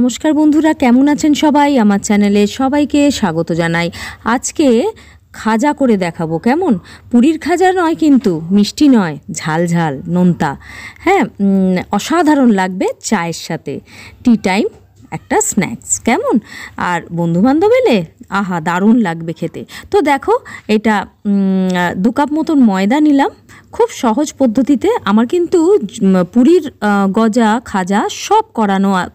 নমস্কার বন্ধুরা, কেমন আছেন সবাই? আমার চ্যানেলে সবাইকে স্বাগত জানাই। আজকে খাজা করে দেখাবো। কেমন? পুরীর খাজা নয়, কিন্তু মিষ্টি নয়, ঝাল ঝাল নোনতা। হ্যাঁ, অসাধারণ লাগবে চায়ের সাথে। টি টাইম একটা স্ন্যাক্স। কেমন? আর বন্ধুবান্ধব এলে আহা, দারুণ লাগবে খেতে। তো দেখো, এটা 2 কাপ মতন ময়দা নিলাম। খুব সহজ পদ্ধতিতে আমার কিন্তু পুরীর গজা খাজা সব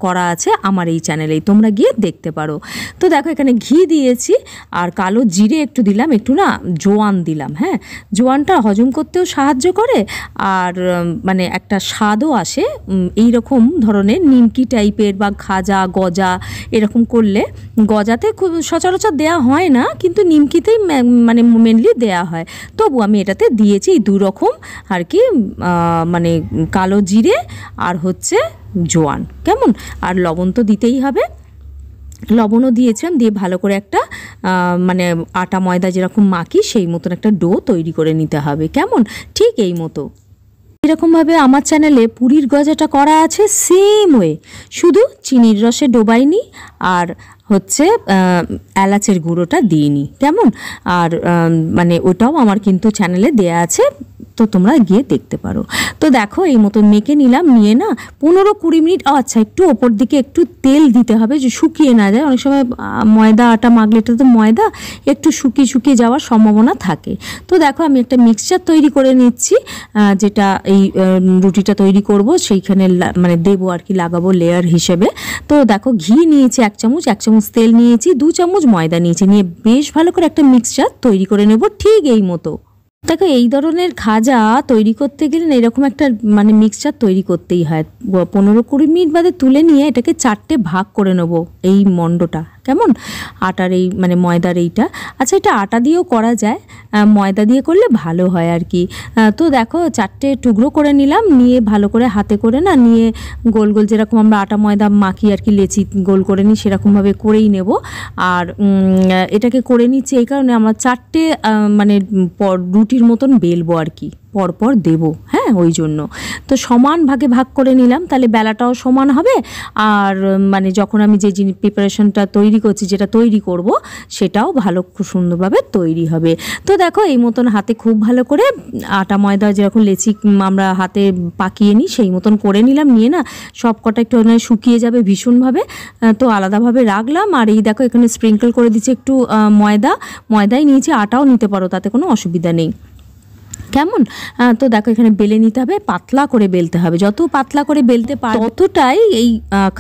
করা আছে আমার এই চ্যানেলেই, তোমরা গিয়ে দেখতে পারো। তো দেখো, এখানে ঘি দিয়েছি আর কালো জিরে একটু দিলাম, একটু না জোয়ান দিলাম। হ্যাঁ, জোয়ানটা হজম করতেও সাহায্য করে আর মানে একটা স্বাদও আসে। এই রকম ধরনের নিমকি টাইপের বা খাজা গজা এরকম করলে, গজাতে খুব সচরাচর দেয়া হয় না, কিন্তু নিমকিতেই মানে মেনলি দেয়া হয়। তবু আমি এটাতে দিয়েছি এই 2 রকম আর কি, মানে কালো জিরে আর হচ্ছে জোয়ান। কেমন? আর লবণ তো দিতেই হবে, লবণও দিয়েছিলাম। দিয়ে ভালো করে একটা মানে আটা ময়দা যেরকম মাখি সেই মতন একটা ডো তৈরি করে নিতে হবে। কেমন? ঠিক এই মতো এরকমভাবে আমার চ্যানেলে পুরীর গজাটা করা আছে সেম ওয়ে, শুধু চিনির রসে ডোবাইনি আর হচ্ছে এলাচের গুঁড়োটা দিইনি। কেমন? আর মানে ওটাও আমার কিন্তু চ্যানেলে দেয়া আছে, তো তোমরা গিয়ে দেখতে পারো। তো দেখো, এই মতো মেখে নিলাম। নিয়ে না 15-20 মিনিট, আচ্ছা একটু ওপর দিকে একটু তেল দিতে হবে যে শুকিয়ে না যায়। অনেক সময় ময়দা আটা মাখলে, এটা তো ময়দা, একটু শুকিয়ে যাওয়ার সম্ভাবনা থাকে। তো দেখো, আমি একটা মিক্সচার তৈরি করে নিচ্ছি, যেটা এই রুটিটা তৈরি করব সেইখানে মানে দেবো আর কি, লাগাবো লেয়ার হিসেবে। তো দেখো, ঘি নিয়েছি 1 চামচ, 1 চামচ তেল নিয়েছি, 2 চামচ ময়দা নিয়েছি। নিয়ে বেশ ভালো করে একটা মিক্সচার তৈরি করে নেব ঠিক এই মতো। দেখো, এই ধরনের খাজা তৈরি করতে গেলে না এরকম একটা মানে মিক্সচার তৈরি করতেই হয়। 15-20 মিনিট বাদে তুলে নিয়ে এটাকে 4টে ভাগ করে নেব এই মণ্ডটা। কেমন? আটার এই মানে ময়দার এইটা। আচ্ছা, এটা আটা দিয়েও করা যায়, ময়দা দিয়ে করলে ভালো হয় আর কি। তো দেখো, 4টে টুকরো করে নিলাম। নিয়ে ভালো করে হাতে করে না নিয়ে গোল গোল, যেরকম আমরা আটা ময়দা মাখি আর কি, লেচি গোল করে নিই, সেরকমভাবে করেই নেব। আর এটাকে করে নিচ্ছি এই কারণে, আমরা 4টে মানে রুটির মতন বেলবো আর কি, পরপর দেব। হ্যাঁ, ওই জন্য তো সমান ভাগে ভাগ করে নিলাম, তাহলে বেলাটাও সমান হবে। আর মানে যখন আমি যে জিনিস প্রিপারেশনটা তৈরি করছি, যেটা তৈরি করব, সেটাও ভালো খুব সুন্দরভাবে তৈরি হবে। তো দেখো, এই মতন হাতে খুব ভালো করে আটা ময়দা যেরকম লেচি আমরা হাতে পাকিয়ে নিই সেই মতন করে নিলাম। নিয়ে না সব কটা একটু শুকিয়ে যাবে ভীষণভাবে, তো আলাদাভাবে রাখলাম। আর এই দেখো, এখানে স্প্রিঙ্কল করে দিচ্ছি একটু ময়দাই নিয়েছি, আটাও নিতে পারো, তাতে কোনো অসুবিধা নেই। কেমন? তো দেখো, এখানে বেলে নিতে হবে, পাতলা করে বেলতে হবে। যত পাতলা করে বেলতে পারো ততটাই এই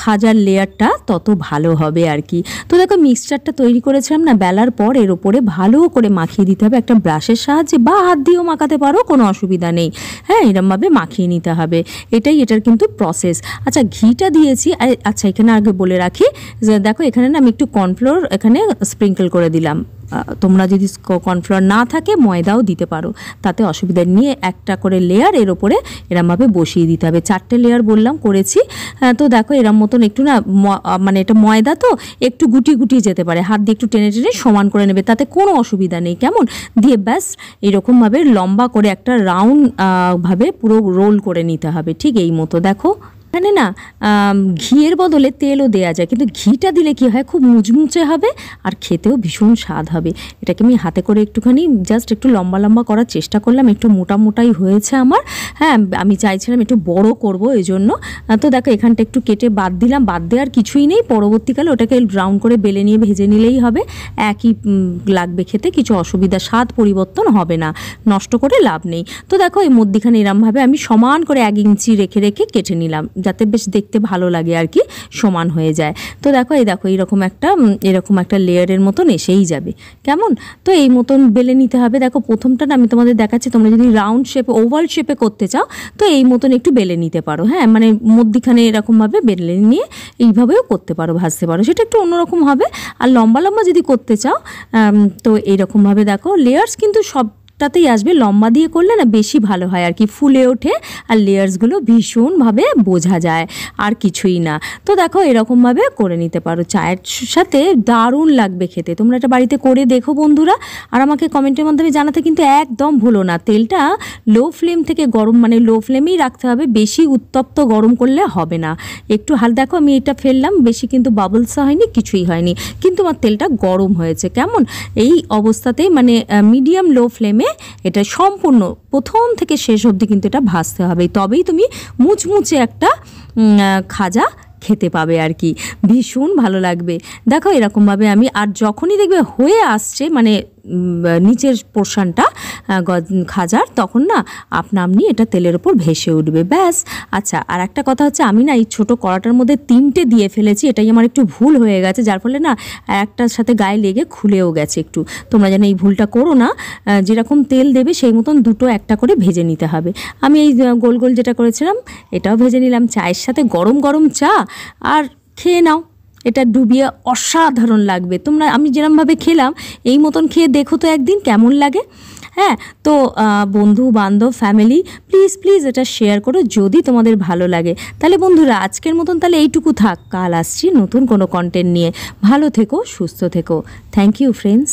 খাজার লেয়ারটা তত ভালো হবে আর কি। তো দেখো, মিক্সচারটা তৈরি করেছিলাম না, বেলার পর এর ওপরে ভালো করে মাখিয়ে দিতে হবে একটা ব্রাশের সাহায্যে, বা হাত দিয়েও মাখাতে পারো, কোনো অসুবিধা নেই। হ্যাঁ, এরমভাবে মাখিয়ে নিতে হবে, এটার কিন্তু প্রসেস। আচ্ছা, ঘিটা দিয়েছি। আচ্ছা, এখানে আগে বলে রাখি যে দেখো, এখানে না আমি একটু কর্নফ্লোর এখানে স্প্রিঙ্কল করে দিলাম। তোমরা যদি কর্নফ্লাওয়ার না থাকে ময়দাও দিতে পারো, তাতে অসুবিধা নিয়ে একটা করে লেয়ার এর ওপরে এরমভাবে বসিয়ে দিতে হবে। 4টে লেয়ার বললাম করেছি। তো দেখো, এরম মতন একটু না মানে এটা ময়দা তো একটু গুটিয়ে যেতে পারে, হাত দিয়ে একটু টেনে সমান করে নেবে, তাতে কোনো অসুবিধা নেই। কেমন? দিয়ে ব্যাস এরকমভাবে লম্বা করে একটা রাউন্ড ভাবে পুরো রোল করে নিতে হবে ঠিক এই মতো। দেখো, এখানে না ঘিয়ের বদলে তেলও দেয়া যায়, কিন্তু ঘিটা দিলে কি হয়, খুব মুচমুচে হবে আর খেতেও ভীষণ স্বাদ হবে। এটাকে আমি হাতে করে একটুখানি জাস্ট একটু লম্বা করার চেষ্টা করলাম, একটু মোটাই হয়েছে আমার। হ্যাঁ, আমি চাইছিলাম একটু বড় করব, এই জন্য। তো দেখো, এখানটা একটু কেটে বাদ দিলাম, বাদ দেওয়ার কিছুই নেই। পরবর্তীকালে ওটাকে রাউন্ড করে বেলে নিয়ে ভেজে নিলেই হবে, একই লাগবে খেতে, কিছু অসুবিধা, স্বাদ পরিবর্তন হবে না, নষ্ট করে লাভ নেই। তো দেখো, এই মধ্যিখানে এরমভাবে আমি সমান করে 1 ইঞ্চি রেখে কেটে নিলাম, যাতে বেশ দেখতে ভালো লাগে আর কি, সমান হয়ে যায়। তো দেখো, এরকম একটা লেয়ারের মতন এসেই যাবে। কেমন? তো এই মতন বেলে নিতে হবে। দেখো, প্রথমটা না আমি তোমাদের দেখাচ্ছি, তোমরা যদি রাউন্ড শেপে, ওভাল শেপে করতে চাও তো এই মতন একটু বেলে নিতে পারো। হ্যাঁ, মানে মধ্যিখানে এরকমভাবে বেলে নিয়ে এইভাবেও করতে পারো, ভাজতে পারো, সেটা একটু অন্যরকম হবে। আর লম্বা যদি করতে চাও তো এইরকমভাবে দেখো, লেয়ার্স কিন্তু সব মাপটাতেই আসবে, লম্বা দিয়ে করলে না বেশি ভালো হয় আর কি, ফুলে ওঠে আর লেয়ার্সগুলো ভীষণভাবে বোঝা যায়, আর কিছুই না। তো দেখো এরকমভাবে করে নিতে পারো, চায়ের সাথে দারুণ লাগবে খেতে। তোমরা এটা বাড়িতে করে দেখো বন্ধুরা, আর আমাকে কমেন্টের মাধ্যমে জানাতে কিন্তু একদম ভুলো না। তেলটা লো ফ্লেম থেকে গরম, মানে লো ফ্লেমেই রাখতে হবে, বেশি উত্তপ্ত গরম করলে হবে না। একটু দেখো আমি এটা ফেললাম, বেশি কিন্তু বাবলসা হয়নি, কিছুই হয়নি, কিন্তু আমার তেলটা গরম হয়েছে। কেমন এই অবস্থাতেই মানে মিডিয়াম লো ফ্লেমে এটা সম্পূর্ণ প্রথম থেকে শেষ অবধি কিন্তু এটা ভাজতে হবে, তবেই তুমি মুচমুচে একটা খাজা খেতে পাবে আর কি, ভীষণ ভালো লাগবে। দেখো এরকমভাবে আমি, আর যখনই দেখবে হয়ে আসছে মানে নিচের পোর্শনটা খাজার, তখন না আপনা আপনি এটা তেলের ওপর ভেসে উঠবে, ব্যাস। আচ্ছা, আর একটা কথা হচ্ছে, আমি না এই ছোটো কড়াটার মধ্যে 3টে দিয়ে ফেলেছি, এটাই আমার একটু ভুল হয়ে গেছে, যার ফলে না একটার সাথে গায়ে লেগে খুলেও গেছে একটু। তোমরা যেন এই ভুলটা করো না, যেরকম তেল দেবে সেই মতন দুটো একটা করে ভেজে নিতে হবে। আমি এই গোল গোল যেটা করেছিলাম এটাও ভেজে নিলাম। চায়ের সাথে গরম গরম চা আর খেয়ে নাও, এটা ডুবিয়ে অসাধারণ লাগবে। তোমরা আমি যেরমভাবে খেলাম এই মতন খেয়ে দেখো তো একদিন কেমন লাগে। হ্যাঁ, তো বন্ধু বান্ধব ফ্যামিলি প্লিজ প্লিজ এটা শেয়ার করো যদি তোমাদের ভালো লাগে। তাহলে বন্ধুরা আজকের মতন তাহলে এইটুকু থাক, কাল আসছি নতুন কোনো কন্টেন্ট নিয়ে। ভালো থেকো, সুস্থ থেকো। Thank you friends.